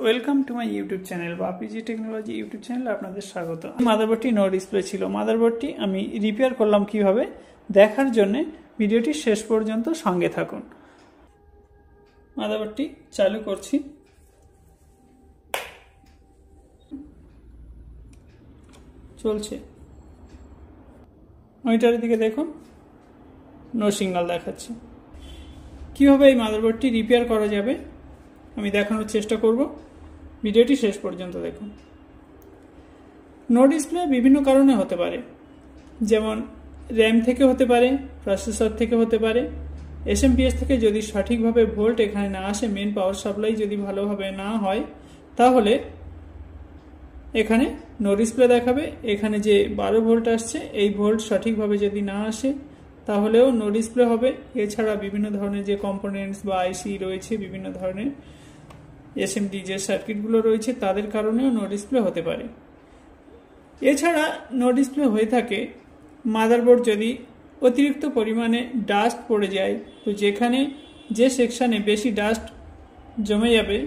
Welcome to my YouTube channel বা PG technology YouTube চ্যানেলে আপনাদের স্বাগত। মাদারবোর্ডটি নো ডিসপ্লে ছিল। মাদারবোর্ডটি আমি রিপেয়ার করলাম কিভাবে দেখার জন্য ভিডিওটি শেষ পর্যন্ত সঙ্গে থাকুন। মাদারবোর্ডটি চালু করছি। চলছে। মনিটরের দিকে দেখুন, নো সিগন্যাল দেখাচ্ছে। কিভাবে এই মাদারবোর্ডটি রিপেয়ার করা যাবে আমি দেখানোর চেষ্টা করব। ভিডিওটি শেষ পর্যন্ত দেখুন। নো ডিসপ্লে বিভিন্ন কারণে হতে পারে, যেমন র্যাম থেকে হতে পারে, প্রসেসর থেকে হতে পারে, এসএমপিএস থেকে যদি সঠিকভাবে ভোল্ট এখানে না আসে, মেন পাওয়ার সাপ্লাই যদি ভালোভাবে না হয়, তাহলে এখানে নো ডিসপ্লে দেখাবে। এখানে যে 12 ভোল্ট আসছে, এই ভোল্ট সঠিকভাবে যদি না আসে তাহলেও নো ডিসপ্লে হবে। এছাড়া বিভিন্ন ধরনের যে কম্পোনেন্টস বা আইসি রয়েছে, বিভিন্ন ধরনের এসএমডি যে সার্কিটগুলো রয়েছে, তাদের কারণেও নো ডিসপ্লে হতে পারে। এছাড়া নো ডিসপ্লে হয়ে থাকে মাদারবোর্ড যদি অতিরিক্ত পরিমাণে ডাস্ট পড়ে যায়, তো যেখানে যে সেকশানে বেশি ডাস্ট জমে যাবে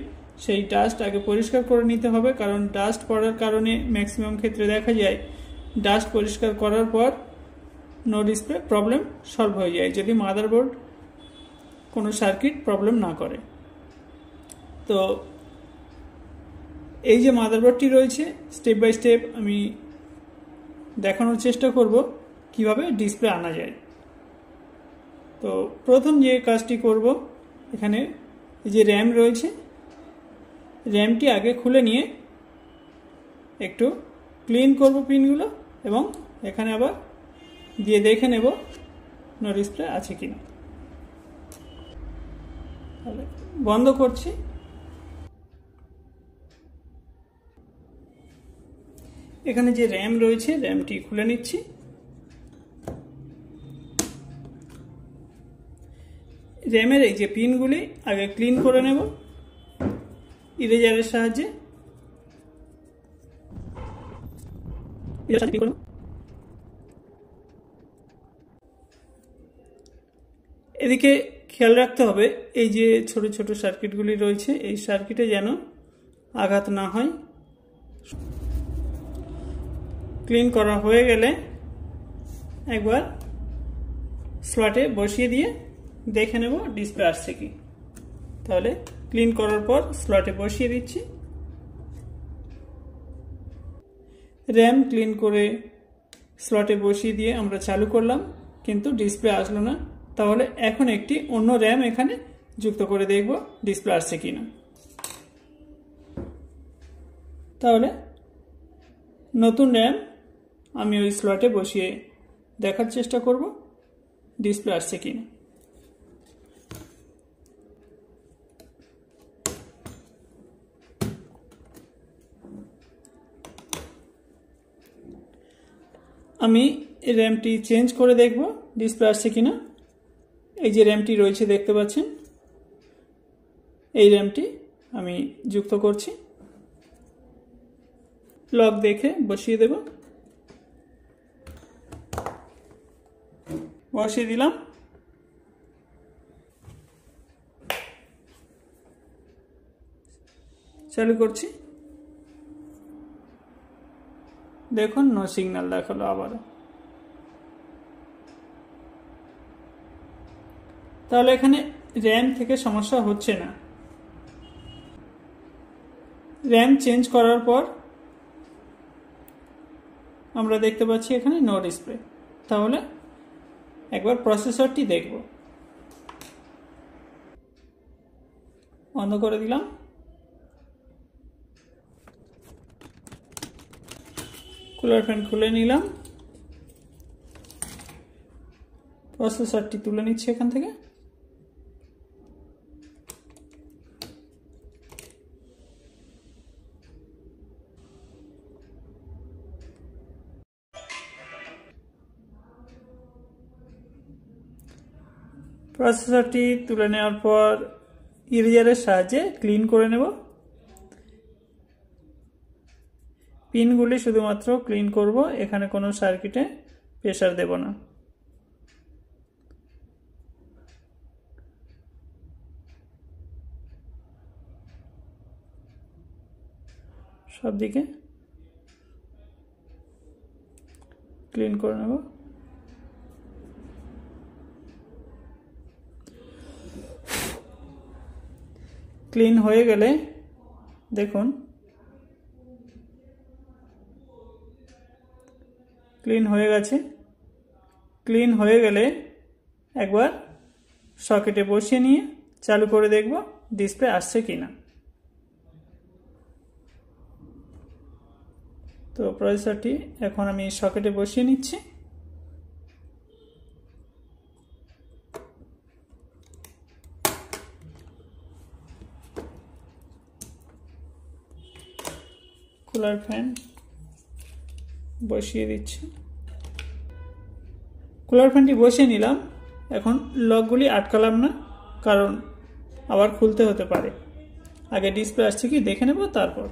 সেই ডাস্ট আগে পরিষ্কার করে নিতে হবে, কারণ ডাস্ট পড়ার কারণে ম্যাক্সিমাম ক্ষেত্রে দেখা যায় ডাস্ট পরিষ্কার করার পর নো ডিসপ্লে প্রবলেম সলভ হয়ে যায়, যদি মাদারবোর্ড কোনো সার্কিট প্রবলেম না করে। তো এই যে মাদারবোর্ডটি রয়েছে, স্টেপ বাই স্টেপ আমি দেখানোর চেষ্টা করব কিভাবে ডিসপ্লে আনা যায়। তো প্রথম যে কাজটি করব, এখানে এই যে র্যাম রয়েছে, র্যামটি আগে খুলে নিয়ে একটু ক্লিন করব পিনগুলো, এবং এখানে আবার দিয়ে দেখে নেব নো ডিসপ্লে আছে কিনা। তাহলে বন্ধ করছি। এখানে যে র্যাম রয়েছে, র্যামটি খুলে নিচ্ছি। র্যামের এই যে পিনগুলি আগে ক্লিন করে নেব ইরেজারের সাহায্যে। এদিকে খেয়াল রাখতে হবে এই যে ছোট ছোট সার্কিটগুলি রয়েছে, এই সার্কিটে যেন আঘাত না হয়। ক্লিন করা হয়ে গেলে একবার স্লটে বসিয়ে দিয়ে দেখে নেব ডিসপ্লে আসছে কি। তাহলে ক্লিন করার পর স্লটে বসিয়ে দিচ্ছি। র্যাম ক্লিন করে স্লটে বসিয়ে দিয়ে আমরা চালু করলাম, কিন্তু ডিসপ্লে আসলো না। তাহলে এখন একটি অন্য র্যাম এখানে যুক্ত করে দেখব ডিসপ্লে আসছে কিনা। তাহলে নতুন র্যাম আমি ওই স্লটে বসিয়ে দেখার চেষ্টা করব ডিসপ্লে আসছে কিনা। আমি এই র্যামটি চেঞ্জ করে দেখব ডিসপ্লে আসছে কিনা। এই যে র্যামটি রয়েছে দেখতে পাচ্ছেন, এই র্যামটি আমি যুক্ত করছি। লক দেখে বসিয়ে দেব। বসিয়ে দিলাম। চালু করছি। দেখুন নো সিগন্যাল দেখালো আবারও। তাহলে এখানে র্যাম থেকে সমস্যা হচ্ছে না। র্যাম চেঞ্জ করার পর আমরা দেখতে পাচ্ছি এখানে নো ডিসপ্লে। তাহলে একবার প্রসেসরটি দেখব। বন্ধ করে দিলাম। কুলার ফ্যান খুলে নিলাম। প্রসেসরটি তুলে নিচ্ছি এখান থেকে। প্রসেসরটি তুলে নেওয়ার পর ইরেজারের সাহায্যে ক্লিন করে নেব। পিনগুলি শুধুমাত্র ক্লিন করব, এখানে কোনো সার্কিটে প্রেসার দেব না। সব দিকে ক্লিন করে নেব। ক্লিন হয়ে গেলে দেখুন, ক্লিন হয়ে গেছে। ক্লিন হয়ে গেলে একবার সকেটে বসিয়ে নিয়ে চালু করে দেখব ডিসপ্লে আসছে কিনা। তো প্রসেসরটি এখন আমি সকেটে বসিয়ে নিচ্ছি। কুলার ফ্যান বসিয়ে দিচ্ছি। কুলার ফ্যানটি বসিয়ে নিলাম। এখন লকগুলি আটকালাম না, কারণ আবার খুলতে হতে পারে। আগে ডিসপ্লে আসছে কি দেখে নেব, তারপর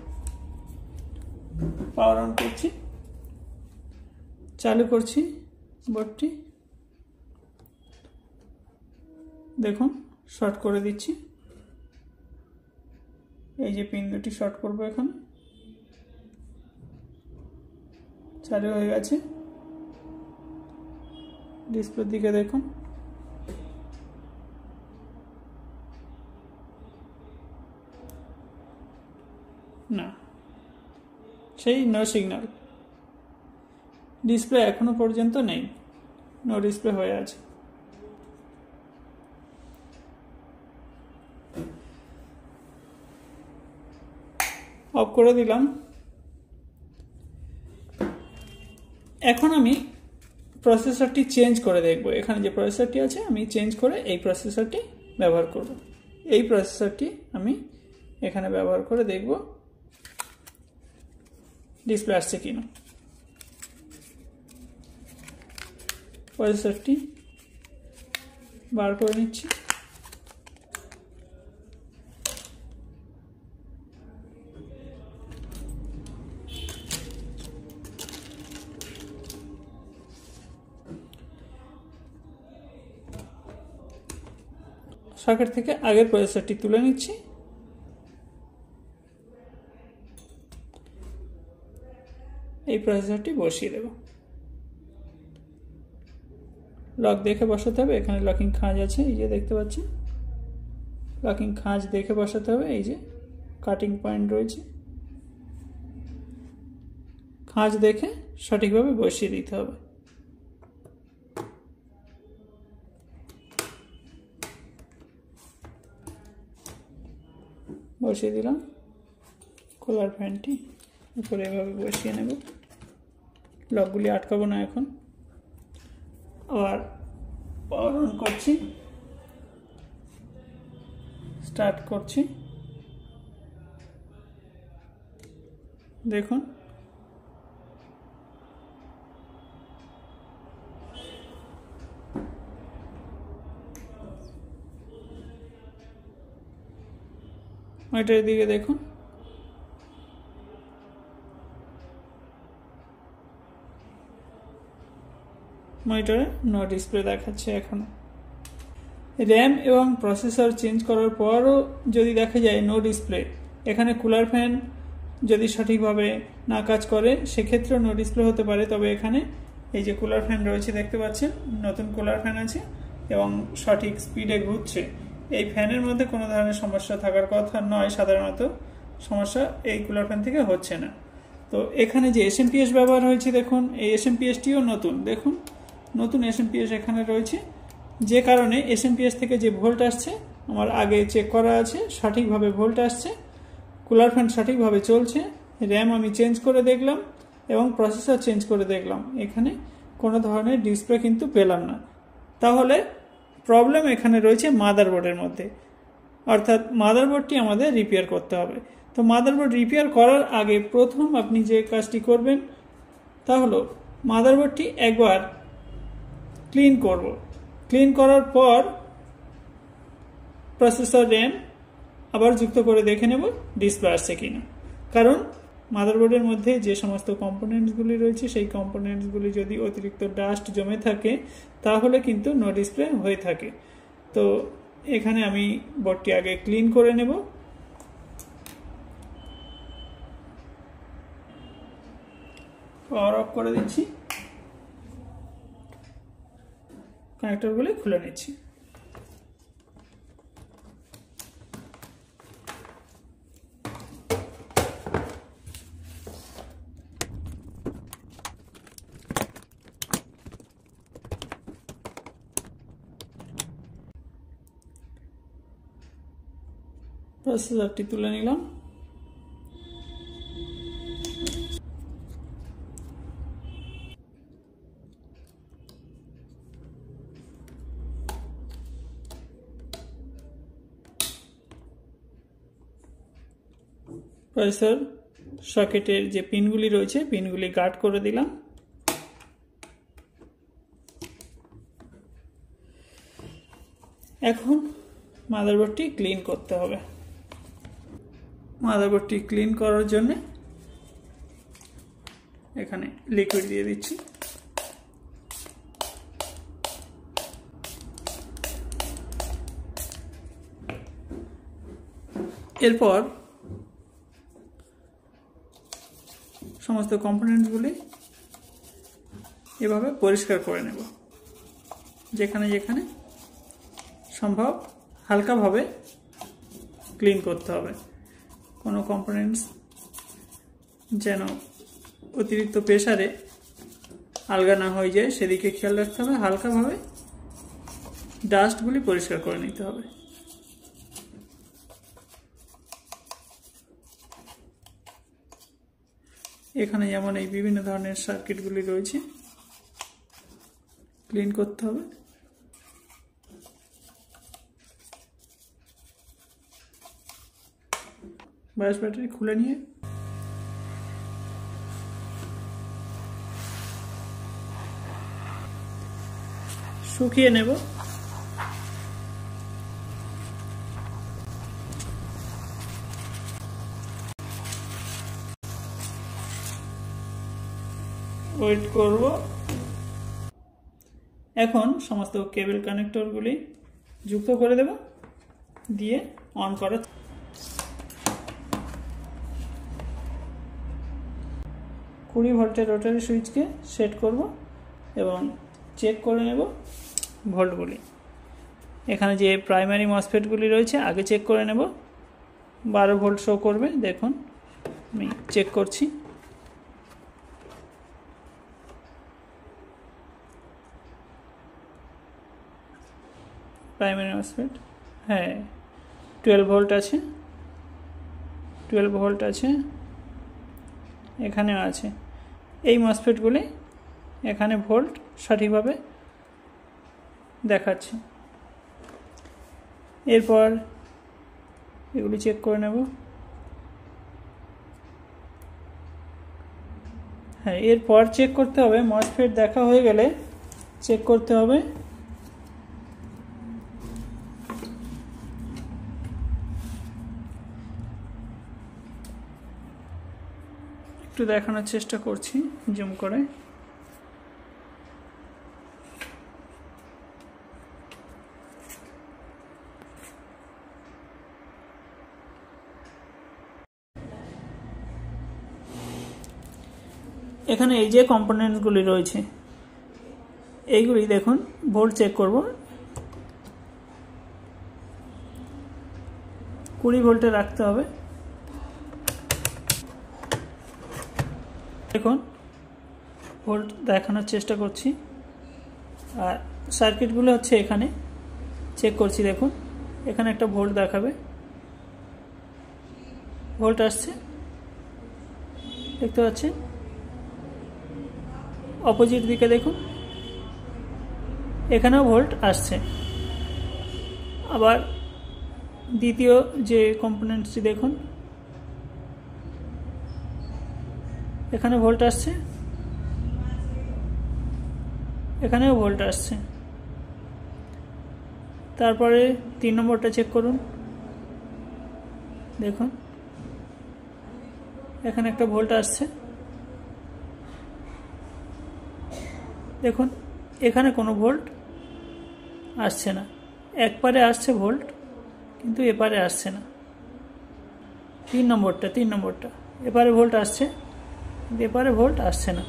পাওয়ার অন করছি, চালু করছি বোর্ডটি। দেখুন শর্ট করে দিচ্ছি। এই যে পিন দুটি শর্ট করবো এখন। চালু হয়ে গেছে। ডিসপ্লের দিকে দেখুন, না, সেই নো সিগন্যাল। ডিসপ্লে এখনো পর্যন্ত নেই, নো ডিসপ্লে হয়ে আছে। অফ করে দিলাম। এখন আমি প্রসেসরটি চেঞ্জ করে দেখব। এখানে যে প্রসেসরটি আছে আমি চেঞ্জ করে এই প্রসেসরটি ব্যবহার করব। এই প্রসেসরটি আমি এখানে ব্যবহার করে দেখব ডিসপ্লে আসছে কিনা। প্রসেসরটি বার করে নিচ্ছি। সকেট থেকে আগের প্রসেসরটি তুলে নিচ্ছি। এই প্রসেসরটি বসিয়ে দেব। লক দেখে বসাতে হবে। এখানে লকিং খাঁজ আছে, এই যে দেখতে পাচ্ছেন। লকিং খাঁজ দেখে বসাতে হবে। এই যে কাটিং পয়েন্ট রয়েছে, খাঁজ দেখে সঠিকভাবে বসিয়ে দিতে হবে। বসিয়ে দিলাম। কুলার ফ্যানটি উপরে এভাবে বসিয়ে নেব। লকগুলি আটকাবো না এখন। আবার পাওয়ার অন করছি, স্টার্ট করছি। দেখুন মনিটরের দিকে দেখুন। মনিটরে নো ডিসপ্লে দেখাচ্ছে এখনো। র্যাম এবং প্রসেসর চেঞ্জ করার পরও যদি দেখা যায় নো ডিসপ্লে, এখানে কুলার ফ্যান যদি সঠিকভাবে না কাজ করে সেক্ষেত্রেও নো ডিসপ্লে হতে পারে। তবে এখানে এই যে কুলার ফ্যান রয়েছে দেখতে পাচ্ছেন, নতুন কুলার ফ্যান আছে এবং সঠিক স্পিডে ঘুরছে। এই ফ্যানের মধ্যে কোনো ধরনের সমস্যা থাকার কথা নয়। সাধারণত সমস্যা এই কুলার ফ্যান থেকে হচ্ছে না। তো এখানে যে এসএমপিএস ব্যবহার হয়েছে দেখুন, এই এসএমপিএসটিও নতুন। দেখুন নতুন এসএমপিএস এখানে রয়েছে, যে কারণে এসএমপিএস থেকে যে ভোল্ট আসছে আমার আগে চেক করা আছে, সঠিকভাবে ভোল্ট আসছে। কুলার ফ্যান সঠিকভাবে চলছে। র্যাম আমি চেঞ্জ করে দেখলাম এবং প্রসেসর চেঞ্জ করে দেখলাম, এখানে কোনো ধরনের ডিসপ্লে কিন্তু পেলাম না। তাহলে প্রবলেম এখানে রয়েছে মাদারবোর্ডের মধ্যে, অর্থাৎ মাদারবোর্ডটি আমাদের রিপেয়ার করতে হবে। তো মাদারবোর্ড রিপেয়ার করার আগে প্রথম আপনি যে কাজটি করবেন তা হলো মাদারবোর্ডটি একবার ক্লিন করব। ক্লিন করার পর প্রসেসর র্যাম আবার যুক্ত করে দেখে নেব ডিসপ্লে আসছে কিনা। কারণ মাদারবোর্ডের মধ্যে যে সমস্ত কম্পোনেন্টসগুলি রয়েছে সেই কম্পোনেন্টসগুলি যদি অতিরিক্ত ডাস্ট জমে থাকে তাহলে কিন্তু নো ডিসপ্লে হয়ে থাকে। তো এখানে আমি বোর্ডটি আগে ক্লিন করে নেব। পাওয়ার অফ করে দিচ্ছি, কানেক্টরগুলি খুলে নিচ্ছি। প্রসেসরটি তুলে নিলাম। প্রসেসর সকেটের যে পিনগুলি রয়েছে পিনগুলি গার্ড করে দিলাম। এখন মাদারবোর্ডটি ক্লিন করতে হবে। মাদারবোর্ডটি ক্লিন করার জন্য এখানে লিকুইড দিয়ে দিচ্ছি। এরপর সমস্ত কম্পোনেন্টগুলি এভাবে পরিষ্কার করে নেব। যেখানে যেখানে সম্ভব হালকাভাবে ক্লিন করতে হবে। কোনো কম্পোনেন্টস যেন অতিরিক্ত প্রেসারে আলগা না হয়ে যায় সেদিকে খেয়াল রাখতে হবে। হালকাভাবে ডাস্টগুলি পরিষ্কার করে নিতে হবে। এখানে যেমন এই বিভিন্ন ধরনের সার্কিটগুলি রয়েছে, ক্লিন করতে হবে। বায়োস ব্যাটারি খুলে নিয়ে শুকিয়ে নেব। ওয়েট করব। এখন সমস্ত কেবল কানেক্টরগুলি যুক্ত করে দেব, দিয়ে অন করে 20 ভোল্টের রোটারি সুইচকে সেট করব এবং চেক করে নেব ভোল্টগুলি। এখানে যে প্রাইমারি মসফেটগুলি রয়েছে আগে চেক করে নেব। 12 ভোল্ট শো করবে। দেখুন আমি চেক করছি। প্রাইমারি মসফেট, হ্যাঁ 12 ভোল্ট আছে, 12 ভোল্ট আছে, এখানেও আছে। এই মসফেটগুলি এখানে ভোল্ট সঠিকভাবে দেখাচ্ছে। এরপর এগুলি চেক করে নেব। হ্যাঁ, এরপর চেক করতে হবে, মসফেট দেখা হয়ে গেলে চেক করতে হবে একটু দেখানোর চেষ্টা করছি জুম করে। এখানে এই যে কম্পোনেন্টসগুলি রয়েছে এইগুলি দেখুন, ভোল্ট চেক করব। 20 ভোল্টে রাখতে হবে। দেখুন ভোল্ট দেখানোর চেষ্টা করছি। আর সার্কিটগুলো হচ্ছে এখানে চেক করছি। দেখুন এখানে একটা ভোল্ট দেখাবে, ভোল্ট আসছে, দেখতে পাচ্ছেন। অপোজিট দিকে দেখুন, এখানেও ভোল্ট আসছে। আবার দ্বিতীয় যে কম্পোনেন্টটি দেখুন, এখানে ভোল্ট আসছে, এখানেও ভোল্ট আসছে। তারপরে 3 নম্বরটা চেক করুন। দেখুন এখানে একটা ভোল্ট আসছে। দেখুন এখানে কোনো ভোল্ট আসছে না। একপারে আসছে ভোল্ট, কিন্তু এপারে আসছে না। 3 নম্বরটা এপারে ভোল্ট আসছে, কিন্তু এপারে ভোল্ট আসছে না।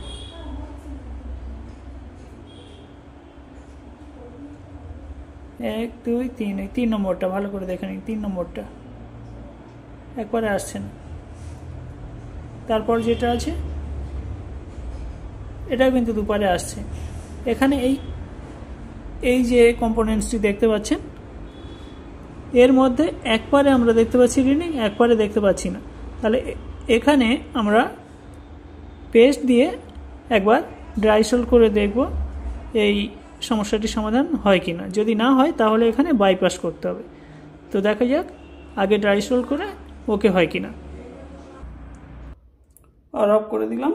1 2 3, এই 3 নম্বরটা ভালো করে দেখে নিন, 3 নম্বরটা একবারে আসছে না। তারপর যেটা আছে এটা কিন্তু দুপারে আসছে। এখানে এই যে কম্পোনেন্টসটি দেখতে পাচ্ছেন, এর মধ্যে একবারে আমরা দেখতে পাচ্ছি রিডিং, একবারে দেখতে পাচ্ছি না। তাহলে এখানে আমরা পেস্ট দিয়ে একবার ড্রাই সোল্ড করে দেখব এই সমস্যাটি সমাধান হয় কি না। যদি না হয় তাহলে এখানে বাইপাস করতে হবে। তো দেখা যাক আগে ড্রাই সোল্ড করে ওকে হয় কি না। আর অফ করে দিলাম,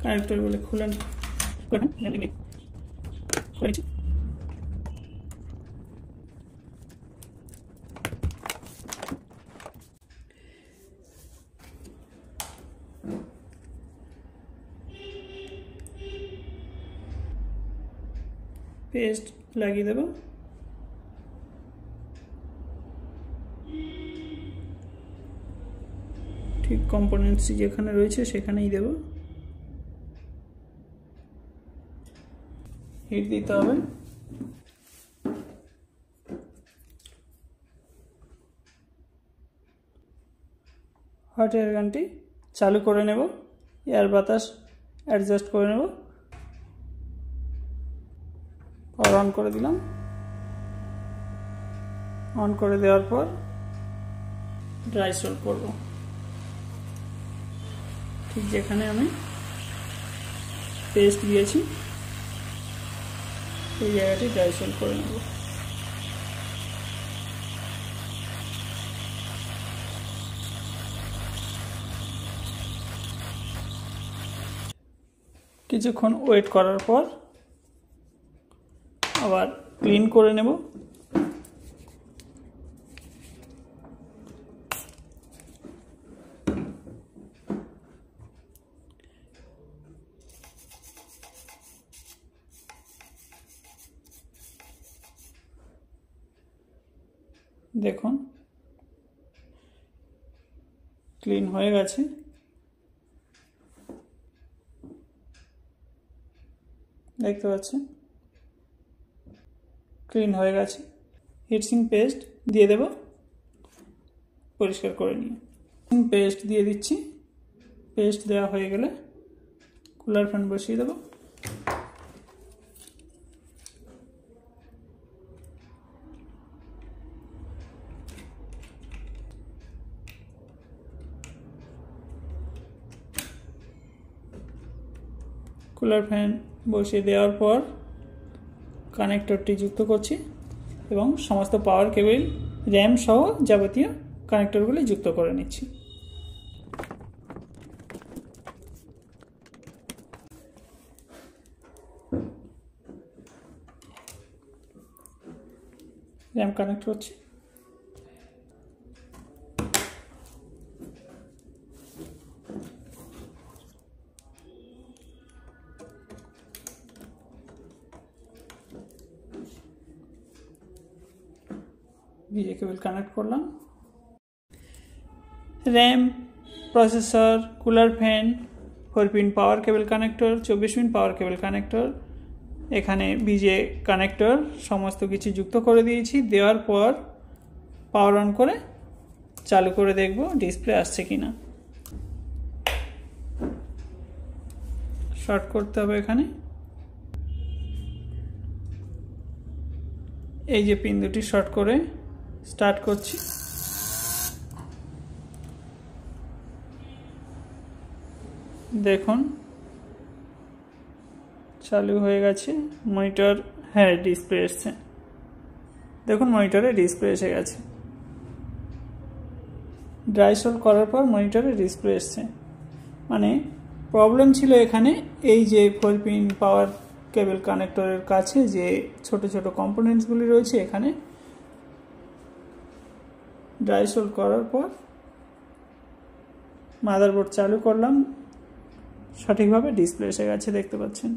কানেক্টরগুলো খুলেন পেস্ট লাগিয়ে দেব। ঠিক কম্পোনেন্টস যেখানে রয়েছে সেখানেই দেব। হিট দিতে হবে। হট এয়ার গানটি চালু করে নেব, এয়ার বাতাস অ্যাডজাস্ট করে নেব। পাওয়ার অন করে দিলাম। অন করে দেওয়ার পর ড্রাই সোল্ড করব। ঠিক যেখানে আমি পেস্ট দিয়েছি এই জায়গাটি ড্রাই সোল্ড করে নেব। কিছুক্ষণ ওয়েট করার পর আবার ক্লিন করে নেব। দেখুন ক্লিন হয়ে গেছে। দেখতে পাচ্ছেন ক্লিন হয়ে গেছে। হিটসিঙ্ক পেস্ট দিয়ে দেব পরিষ্কার করে নিয়ে। পেস্ট দিয়ে দিচ্ছি। পেস্ট দেওয়া হয়ে গেলে কুলার ফ্যান বসিয়ে দেব। কুলার ফ্যান বসিয়ে দেওয়ার পর কানেক্টরটি যুক্ত করছি এবং সমস্ত পাওয়ার কেবল, র্যাম সহ যাবতীয় কানেক্টরগুলি যুক্ত করে নিচ্ছি। র্যাম কানেক্ট করছি। ভিজে কেবল কানেক্ট করলাম। RAM, processor, cooler fan, 4 pin power cable connector, 24 pin power cable connector, এখানে ভিজে কানেক্টর সমস্ত কিছু যুক্ত করে দিয়েছি। দেওয়ার পর পাওয়ার অন করে চালু করে দেখব ডিসপ্লে আসছে কিনা। শর্ট করতে হবে এখানে। এই যে পিন দুটি শর্ট করে স্টার্ট করছি। দেখুন চালু হয়ে গেছে। মনিটর, হ্যাঁ ডিসপ্লে এসছে। দেখুন মনিটরে ডিসপ্লে এসে গেছে। ড্রাই সোল্ড করার পর মনিটরে ডিসপ্লে এসছে। মানে প্রবলেম ছিল এখানে এই যে 4 পিন পাওয়ার কেবল কানেক্টরের কাছে যে ছোট ছোট কম্পোনেন্টসগুলি রয়েছে, এখানে ড্রাই সোল্ড করার পর মাদারবোর্ড চালু করলাম, সঠিকভাবে ডিসপ্লে এসে গেছে দেখতে পাচ্ছেন।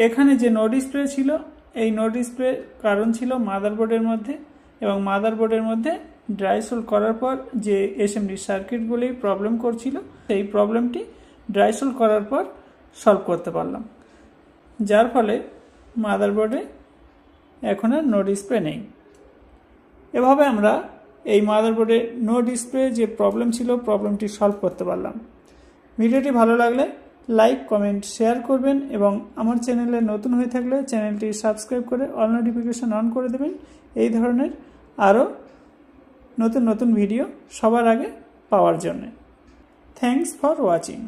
এখানে যে নো ডিসপ্লে ছিল, এই নো ডিসপ্লে কারণ ছিল মাদারবোর্ডের মধ্যে, এবং মাদারবোর্ডের মধ্যে ড্রাই সোল্ড করার পর যে এসএমডি সার্কিটগুলি প্রবলেম করছিল, সেই প্রবলেমটি ড্রাই সল্ভ করার পর সলভ করতে পারলাম, যার ফলে মাদারবোর্ডে এখন আর নো ডিসপ্লে নেই। এভাবে আমরা এই মাদারবোর্ডে নো ডিসপ্লে যে প্রবলেম ছিল প্রবলেমটি সলভ করতে পারলাম। ভিডিওটি ভালো লাগলে লাইক, কমেন্ট, শেয়ার করবেন এবং আমার চ্যানেলে নতুন হয়ে থাকলে চ্যানেলটি সাবস্ক্রাইব করে অল নোটিফিকেশন অন করে দেবেন এই ধরনের আরও নতুন নতুন ভিডিও সবার আগে পাওয়ার জন্য। Thanks for watching.